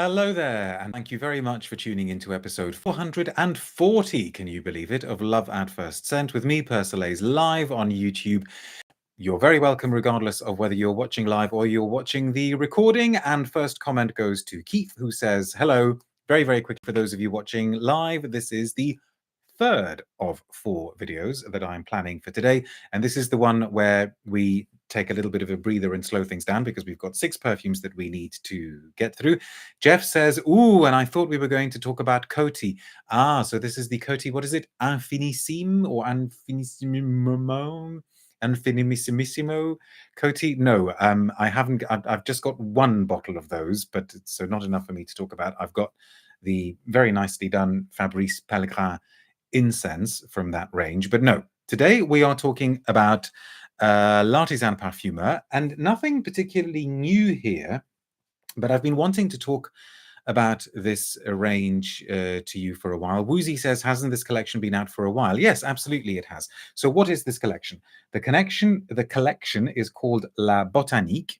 Hello there, and thank you very much for tuning into episode 440, can you believe it, of Love at First Scent with me, Persolaise, live on YouTube. You're very welcome regardless of whether you're watching live or you're watching the recording. And first comment goes to Keith, who says, hello, very, very quick for those of you watching live. This is the third of 4 videos that I'm planning for today. And this is the one where we take a little bit of a breather and slow things down because we've got 6 perfumes that we need to get through. Jeff says, ooh, and I thought we were going to talk about Coty. So this is the Coty, what is it? Infinissime or Infinissimo? Infinimissimo Coty? No, I haven't. I've just got 1 bottle of those, but so not enough for me to talk about. I've got the very nicely done Fabrice Pellegrin incense from that range. But no, today we are talking about L'Artisan Parfumeur, and nothing particularly new here, but I've been wanting to talk about this range to you for a while. Woozy says, hasn't this collection been out for a while? Yes, absolutely it has. So what is this collection? The collection is called La Botanique,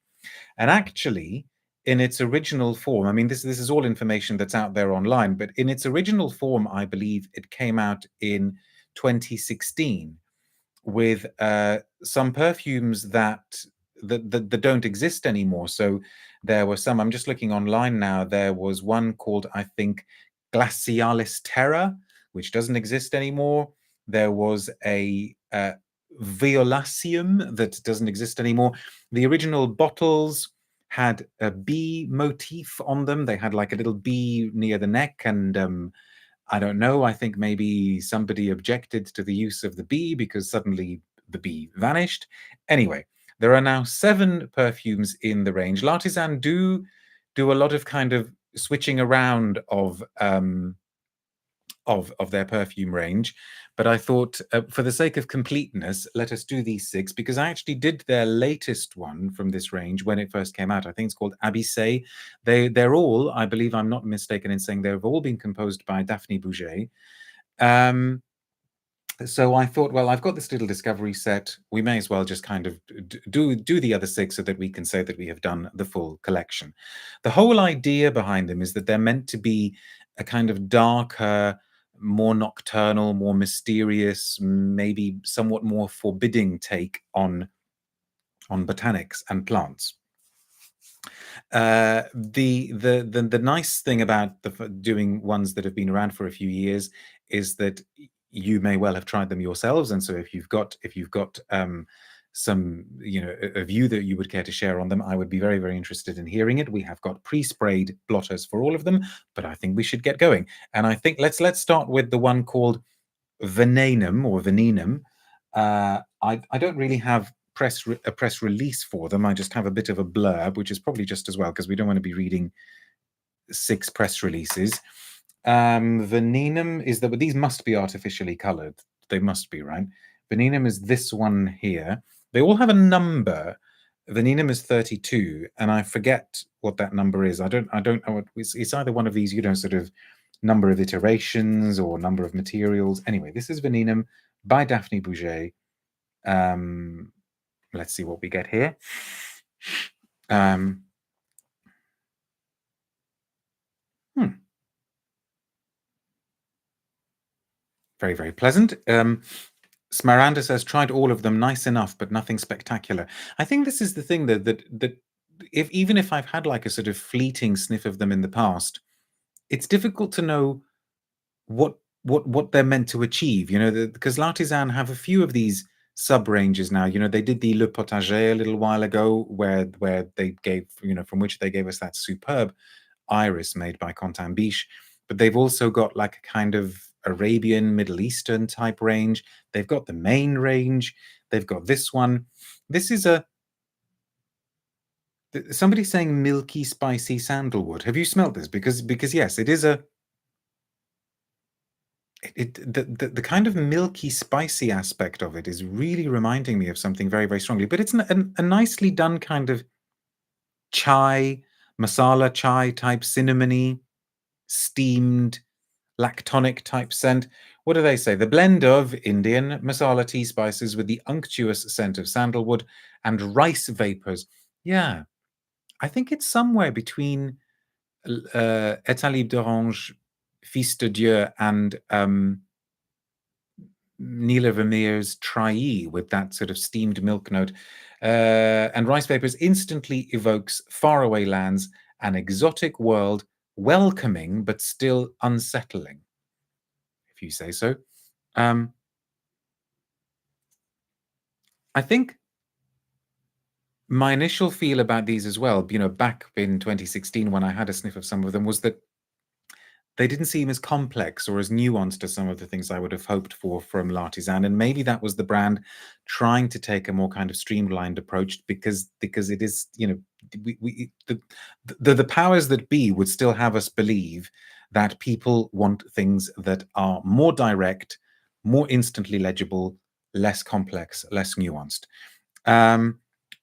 and actually in its original form, I mean, this is all information that's out there online, but in its original form, I believe it came out in 2016 with some perfumes that don't exist anymore. So there were some, I'm just looking online now, there was one called, I think, Glacialis Terra, which doesn't exist anymore. There was a Violaceum that doesn't exist anymore. The original bottles had a bee motif on them. They had like a little bee near the neck, and I don't know, I think maybe somebody objected to the use of the bee because suddenly the bee vanished. Anyway, there are now 7 perfumes in the range. L'Artisan do a lot of kind of switching around of their perfume range, but I thought for the sake of completeness, let us do these 6, because I actually did their latest one from this range when it first came out. I think it's called Abyssé. They're all, I believe I'm not mistaken in saying, they've all been composed by Daphne Bugey. So I thought, well, I've got this little discovery set. We may as well just kind of do the other 6 so that we can say that we have done the full collection. The whole idea behind them is that they're meant to be a kind of darker, more nocturnal, more mysterious, maybe somewhat more forbidding take on botanics and plants. The nice thing about doing ones that have been around for a few years is that you may well have tried them yourselves, and so if you've got some, you know, a view that you would care to share on them, I would be very, very interested in hearing it. We have got pre-sprayed blotters for all of them, but I think we should get going. And I think let's start with the one called Venenum or Venenum. I don't really have a press release for them. I just have a bit of a blurb, which is probably just as well, because we don't want to be reading 6 press releases. Venenum is that, but these must be artificially colored. They must be, right? Venenum is this one here. They all have a number. Venenum is 32, and I forget what that number is. I don't know what it's either one of these, you know, sort of number of iterations or number of materials. Anyway, this is Venenum by Daphne Bugey. Let's see what we get here. Very, very pleasant. Smaranda says, tried all of them, nice enough, but nothing spectacular. I think this is the thing that even if I've had like a sort of fleeting sniff of them in the past, it's difficult to know what they're meant to achieve, you know, because L'Artisan have a few of these sub ranges now. You know, they did the Le Potager a little while ago, where they gave, you know, from which they gave us that superb iris made by Quentin Biche, but they've also got like a kind of Arabian, Middle Eastern type range. They've got the main range. They've got this one. This is somebody's saying milky, spicy sandalwood. Have you smelled this? Because yes, it is the kind of milky, spicy aspect of it is really reminding me of something very, very strongly. But it's a nicely done kind of chai, masala chai type, cinnamony, steamed, lactonic type scent. What do they say? The blend of Indian masala tea spices with the unctuous scent of sandalwood and rice vapors. Yeah, I think it's somewhere between État libre d'orange, Fils de Dieu, and Nila Vermeer's Tri with that sort of steamed milk note. And Rice Papers instantly evokes faraway lands, an exotic world, welcoming but still unsettling, if you say so. I think my initial feel about these as well, back in 2016 when I had a sniff of some of them, was that they didn't seem as complex or as nuanced as some of the things I would have hoped for from L'Artisan. And maybe that was the brand trying to take a more kind of streamlined approach because it is, the powers that be would still have us believe that people want things that are more direct, more instantly legible, less complex, less nuanced.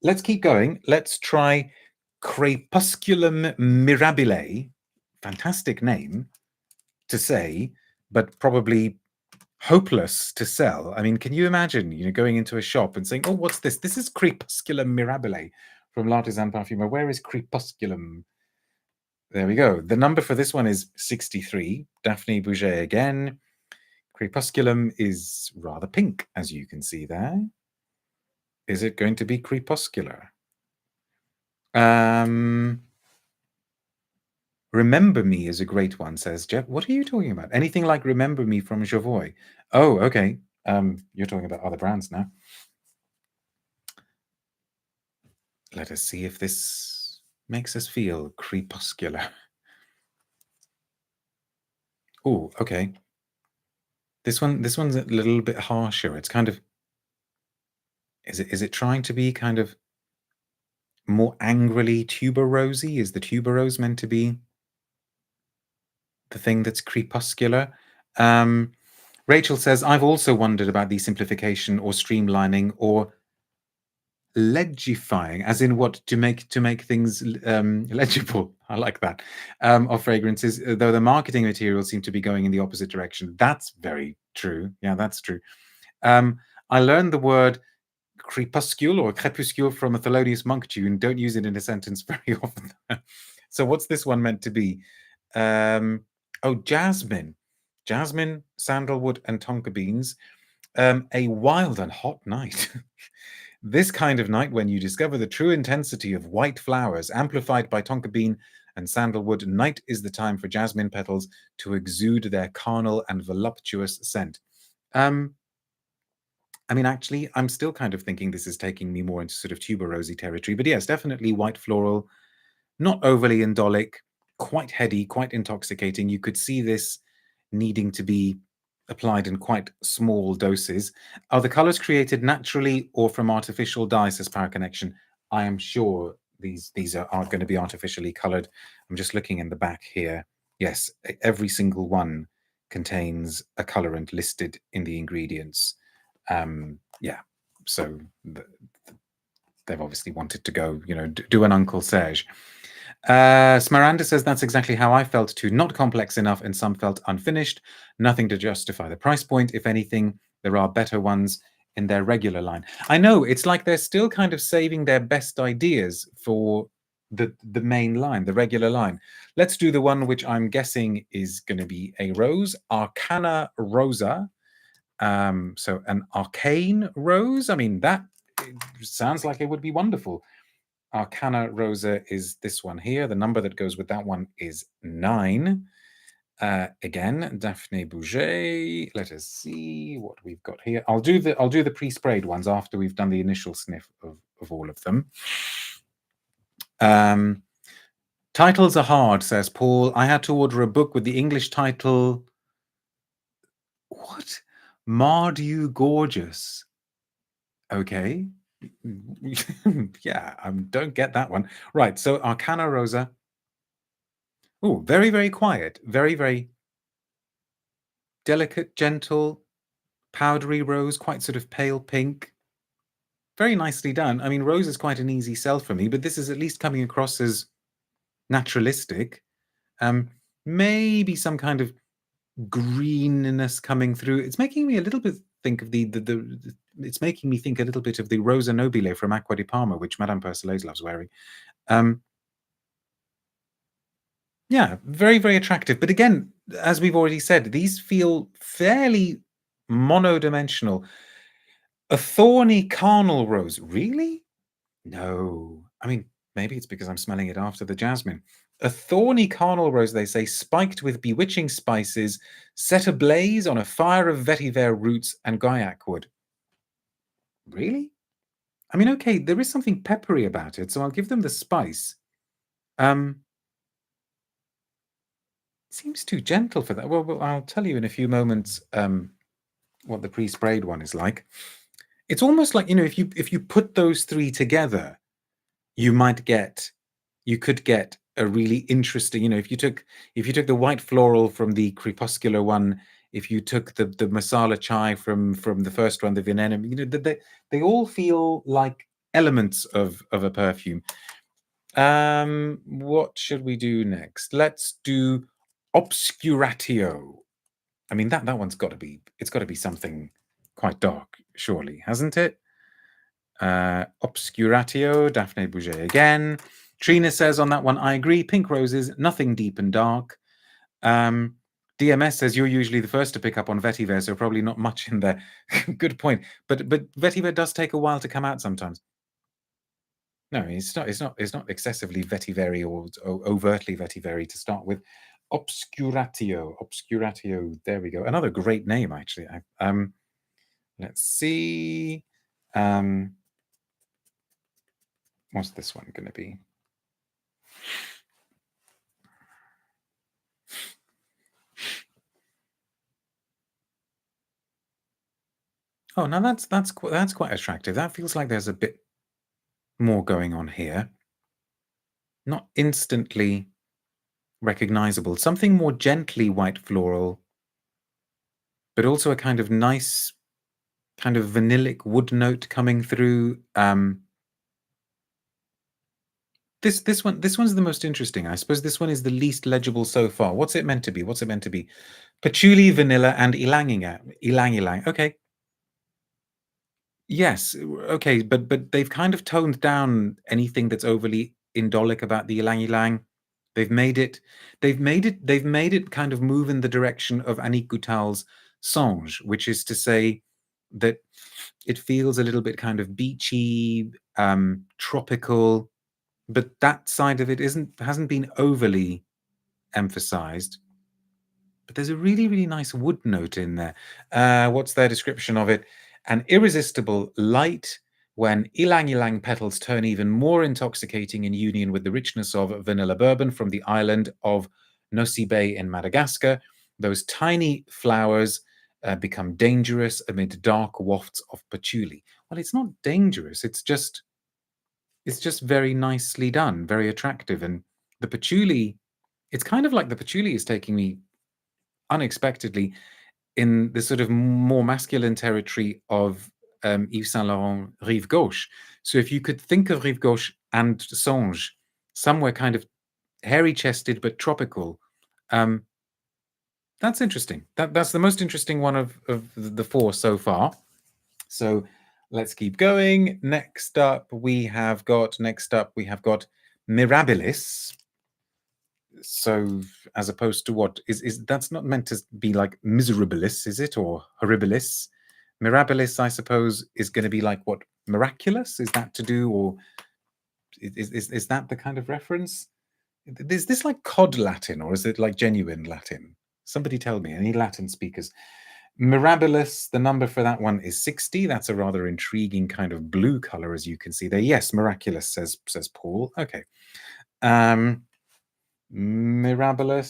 Let's keep going. Let's try Crepusculum Mirabile. Fantastic name to say, but probably hopeless to sell. I mean, can you imagine, going into a shop and saying, "Oh, what's this? This is Crepusculum Mirabile from L'Artisan Parfumeur. Where is Crepusculum?" There we go. The number for this one is 63. Daphne Bugey again. Crepusculum is rather pink, as you can see there. Is it going to be crepuscular? Remember Me is a great one, says Jeff. What are you talking about? Anything like Remember Me from Javoy? Oh, okay. You're talking about other brands now. Let us see if this makes us feel crepuscular. Oh, okay. This one's a little bit harsher. It's kind of, is it trying to be kind of more angrily tuberosy? Is the tuberose meant to be the thing that's crepuscular? Rachel says, I've also wondered about the simplification or streamlining or legifying, as in what, to make things legible. I like that. Of fragrances, though the marketing materials seem to be going in the opposite direction. That's very true. Yeah, that's true. I learned the word crepuscule or crepuscule from a Thelonious Monk tune. Don't use it in a sentence very often. So what's this one meant to be? Oh, jasmine, sandalwood, and tonka beans. A wild and hot night. This kind of night when you discover the true intensity of white flowers amplified by tonka bean and sandalwood, night is the time for jasmine petals to exude their carnal and voluptuous scent. I mean, actually, I'm still kind of thinking this is taking me more into sort of tuberosy territory, but yes, definitely white floral, not overly indolic, quite heady, quite intoxicating. You could see this needing to be applied in quite small doses. Are the colors created naturally or from artificial dyes, says Power Connection? I am sure these are going to be artificially colored. I'm just looking in the back here. Yes, every single one contains a colorant listed in the ingredients. Yeah, so they've obviously wanted to go, do an Uncle Serge. Smaranda says that's exactly how I felt too. Not complex enough, and some felt unfinished. Nothing to justify the price point. If anything, there are better ones in their regular line. I know, it's like they're still kind of saving their best ideas for the main line, the regular line. Let's do the one which I'm guessing is going to be a rose, Arcana Rosa. So an arcane rose. I mean, that sounds like it would be wonderful. Arcana Rosa is this one here. The number that goes with that one is 9. Again, Daphne Bugey. Let us see what we've got here. I'll do the pre-sprayed ones after we've done the initial sniff of all of them. Titles are hard, says Paul. I had to order a book with the English title. What? Mardew Gorgeous. Okay. Yeah, don't get that one. Right, so Arcana Rosa. Oh, very, very quiet. Very, very delicate, gentle, powdery rose, quite sort of pale pink. Very nicely done. I mean, rose is quite an easy sell for me, but this is at least coming across as naturalistic. Maybe some kind of greenness coming through. It's making me a little bit think of it's making me think a little bit of the Rosa Nobile from Acqua di Parma, which Madame Persolaise loves wearing. Yeah, very, very attractive. But again, as we've already said, these feel fairly monodimensional. A thorny carnal rose. Really? No. I mean, maybe it's because I'm smelling it after the jasmine. A thorny carnal rose, they say, spiked with bewitching spices, set ablaze on a fire of vetiver roots and guaiac wood. Really? I mean, okay, there is something peppery about it, so I'll give them the spice. Um, Seems too gentle for that. Well, I'll tell you in a few moments what the pre-sprayed one is like. It's almost like, if you put those three together, you could get a really interesting, if you took the white floral from the crepuscular one, if you took the masala chai from the first one, the venenum, they all feel like elements of a perfume. What should we do next? Let's do Obscuratio. I mean, that one's got to be, it's got to be something quite dark, surely, hasn't it? Obscuratio, Daphne Bugey again. Trina says on that one, I agree. Pink roses, nothing deep and dark. DMS says you're usually the first to pick up on vetiver, so probably not much in there. Good point. But vetiver does take a while to come out sometimes. No, it's not. It's not excessively vetiver or overtly vetiver to start with. Obscuratio. There we go. Another great name, actually. Let's see. What's this one going to be? Oh, now that's quite attractive. That feels like there's a bit more going on here. Not instantly recognizable. Something more gently white floral, but also a kind of nice, kind of vanillic wood note coming through. This one's the most interesting. I suppose this one is the least legible so far. What's it meant to be? What's it meant to be? Patchouli, vanilla, and ylang ylang. Okay. Yes. Okay. But they've kind of toned down anything that's overly indolic about the ylang ylang. They've made it kind of move in the direction of Annick Goutal's Songe, which is to say that it feels a little bit kind of beachy, tropical, but that side of it hasn't been overly emphasized. But there's a really, really nice wood note in there. What's their description of it? An irresistible light when ylang ylang petals turn even more intoxicating in union with the richness of vanilla bourbon from the island of Nosy Bay in Madagascar. Those tiny flowers become dangerous amid dark wafts of patchouli. Well, it's not dangerous. It's just very nicely done, very attractive. And the patchouli, it's kind of like the patchouli is taking me unexpectedly in the sort of more masculine territory of Yves Saint Laurent Rive Gauche. So if you could think of Rive Gauche and Songe somewhere kind of hairy chested but tropical, that's interesting. That's the most interesting one of the four so far. So let's keep going. Next up, we have got Mirabilis. So as opposed to what is that's not meant to be like miserabilis, is it, or horribilis? Mirabilis, I suppose, is going to be like what, miraculous? Is that to do, or is that the kind of reference? Is this like cod Latin, or is it like genuine Latin? Somebody tell me, any Latin speakers. Mirabilis, the number for that one is 60. That's a rather intriguing kind of blue color, as you can see there. Yes, miraculous, says Paul. Okay. Mirabilis,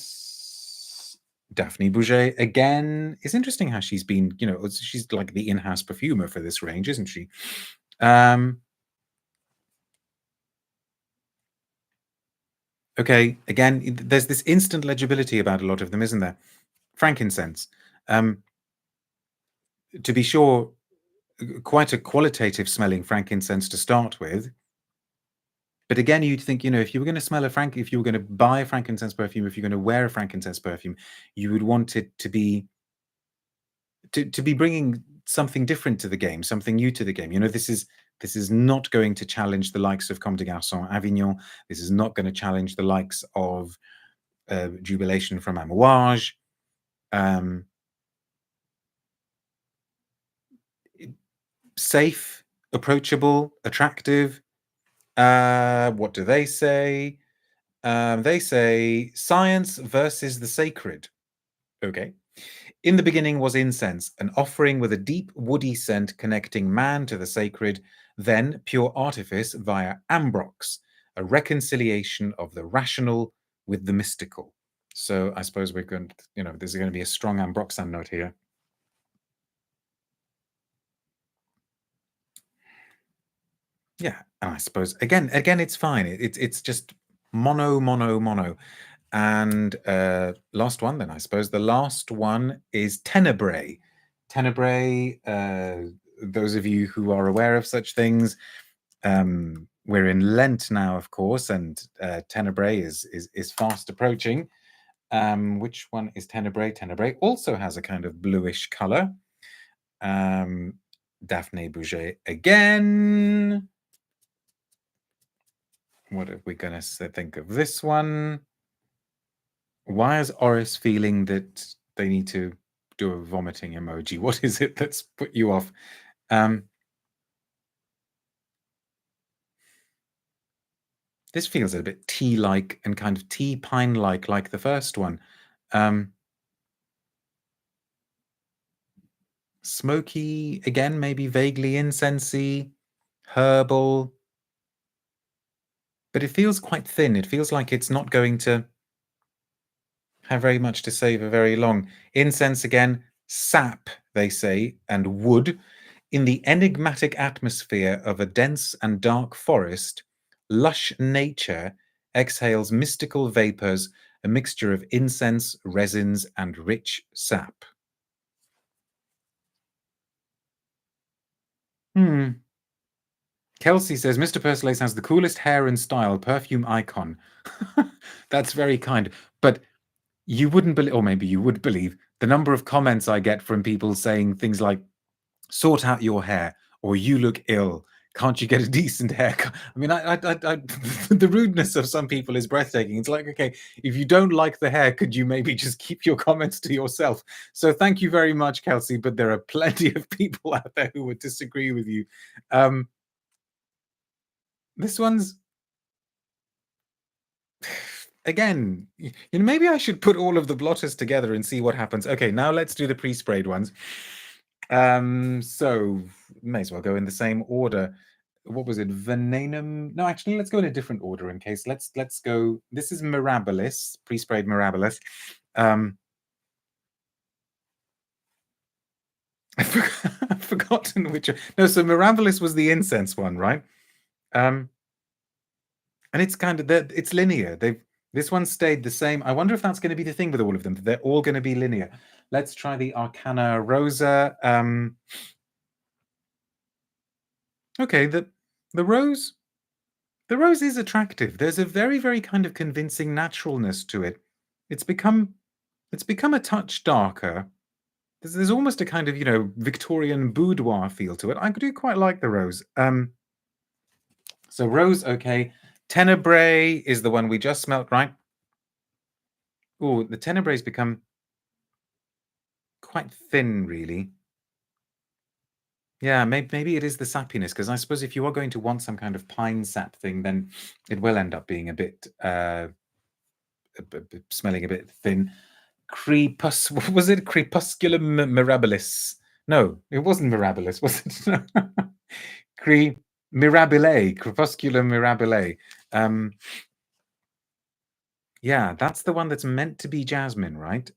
Daphne Bugey again. It's interesting how she's been, she's like the in-house perfumer for this range, isn't she? Okay, again, there's this instant legibility about a lot of them, isn't there? Frankincense. To be sure, quite a qualitative smelling frankincense to start with. But again, you'd think, if you were going to smell if you were going to buy a frankincense perfume, if you're going to wear a frankincense perfume, you would want it to be bringing something different to the game, something new to the game. This is not going to challenge the likes of Comme des Garçons, Avignon. This is not going to challenge the likes of Jubilation from Amouage. Safe, approachable, attractive. What do they say? They say science versus the sacred. Okay. In the beginning was incense, an offering with a deep woody scent connecting man to the sacred, then pure artifice via ambrox, a reconciliation of the rational with the mystical. So I suppose we're going to, there's going to be a strong ambroxan note here. Yeah, and I suppose again, it's fine. It's just mono. And last one, then I suppose the last one is Tenebrae. Tenebrae. Those of you who are aware of such things, we're in Lent now, of course, and Tenebrae is fast approaching. Which one is Tenebrae? Tenebrae also has a kind of bluish color. Daphne Bugey again. What are we going to think of this one? Why is Oris feeling that they need to do a vomiting emoji? What is it that's put you off? This feels a bit tea-like and kind of tea pine-like the first one. Smoky, again, maybe vaguely incensey, herbal. But it feels quite thin. It feels like it's not going to have very much to say for very long. Incense again, sap, they say, and wood. In the enigmatic atmosphere of a dense and dark forest, lush nature exhales mystical vapors, a mixture of incense, resins, and rich sap. Kelsey says, Mr. Persolaise has the coolest hair and style, perfume icon. That's very kind. But you wouldn't believe, or maybe you would believe, the number of comments I get from people saying things like, sort out your hair, or you look ill. Can't you get a decent haircut? I mean, the rudeness of some people is breathtaking. It's like, okay, if you don't like the hair, could you maybe just keep your comments to yourself? So thank you very much, Kelsey, but there are plenty of people out there who would disagree with you. This one's, again, maybe I should put all of the blotters together and see what happens. Okay, now let's do the pre-sprayed ones. So may as well go in the same order. What was it? Venenum? No, actually, let's go in a different order in case. Let's go. This is Mirabilis, pre-sprayed Mirabilis. I've forgotten which. No, so Mirabilis was the incense one, right? And it's kind of it's linear. This one stayed the same. I wonder if that's going to be the thing with all of them. They're all going to be linear. Let's try the Arcana Rosa. Okay, the rose is attractive. There's a very, very kind of convincing naturalness to it. It's become a touch darker. There's almost a kind of, Victorian boudoir feel to it. I do quite like the rose. So rose, okay. Tenebrae is the one we just smelt, right? Oh, the Tenebrae's become quite thin, really. Yeah, maybe it is the sappiness, because I suppose if you are going to want some kind of pine sap thing, then it will end up being a bit smelling a bit thin. What was it? Crepusculum Mirabilis. No, it wasn't Mirabilis, was it? Mirabile, Crepusculum Mirabile. Yeah, that's the one that's meant to be jasmine, right?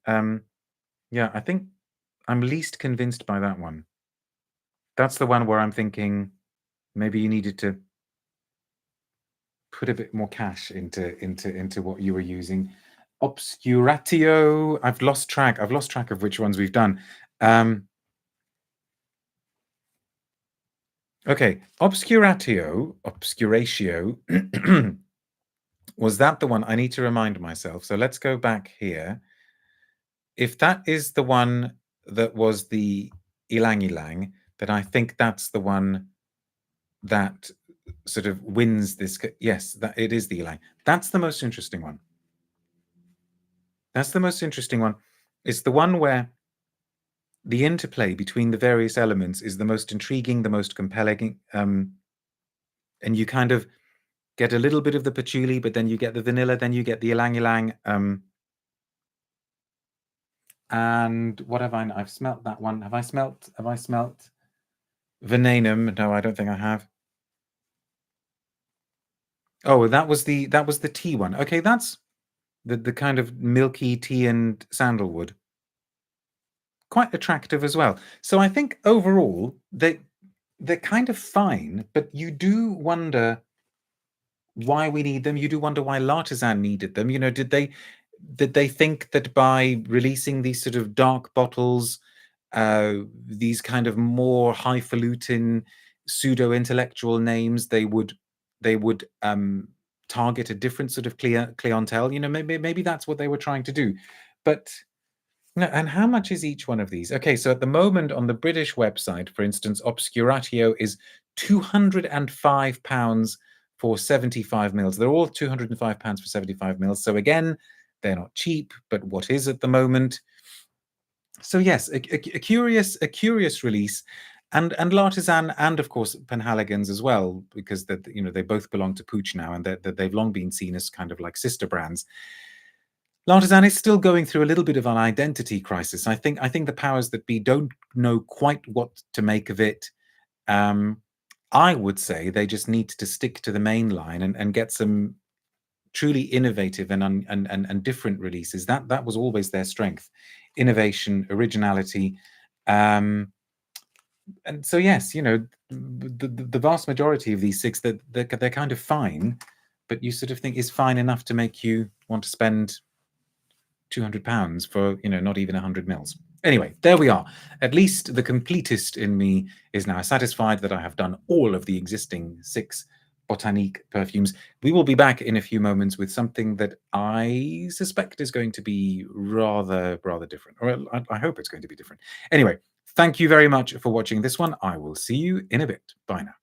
Yeah, I think I'm least convinced by that one. That's the one where I'm thinking maybe you needed to put a bit more cash into what you were using. Obscuratio. I've lost track of which ones we've done. Okay, Obscuratio was that the one? I need to remind myself. So let's go back here. If that is the one that was the Ilang Ilang, then I think that's the one that sort of wins this. Yes, that it is the Ilang. That's the most interesting one. That's the most interesting one. It's the one where the interplay between the various elements is the most intriguing, the most compelling, and you kind of get a little bit of the patchouli, but then you get the vanilla, then you get the ylang ylang. And what have I? I've smelt that one. Have I smelt? Have I smelt Venenum? No, I don't think I have. Oh, that was the tea one. Okay, that's the kind of milky tea and sandalwood. Quite attractive as well. So I think overall they're kind of fine, but you do wonder why we need them. You do wonder why L'Artisan needed them. You know, did they think that by releasing these sort of dark bottles, these kind of more highfalutin pseudo-intellectual names, they would target a different sort of clientele? You know, maybe that's what they were trying to do. But no, and how much is each one of these? Okay, so at the moment on the British website, for instance, Obscuratio is £205 for 75 mils. They're all £205 for 75 mils. So again, they're not cheap, but what is at the moment? So yes, a curious release, and L'Artisan, and of course Penhaligon's as well, because they both belong to Pooch now, and they've long been seen as kind of like sister brands. L'Artisan is still going through a little bit of an identity crisis. I think the powers that be don't know quite what to make of it. I would say they just need to stick to the main line and get some truly innovative and different releases. That was always their strength: innovation, originality. And so yes, the vast majority of these six, they're kind of fine, but you sort of think is fine enough to make you want to spend £200 for not even 100 mils. Anyway, there we are. At least the completist in me is now satisfied that I have done all of the existing 6 Botanique perfumes. We will be back in a few moments with something that I suspect is going to be rather different, or I hope it's going to be different. Anyway, thank you very much for watching this one. I will see you in a bit. Bye now.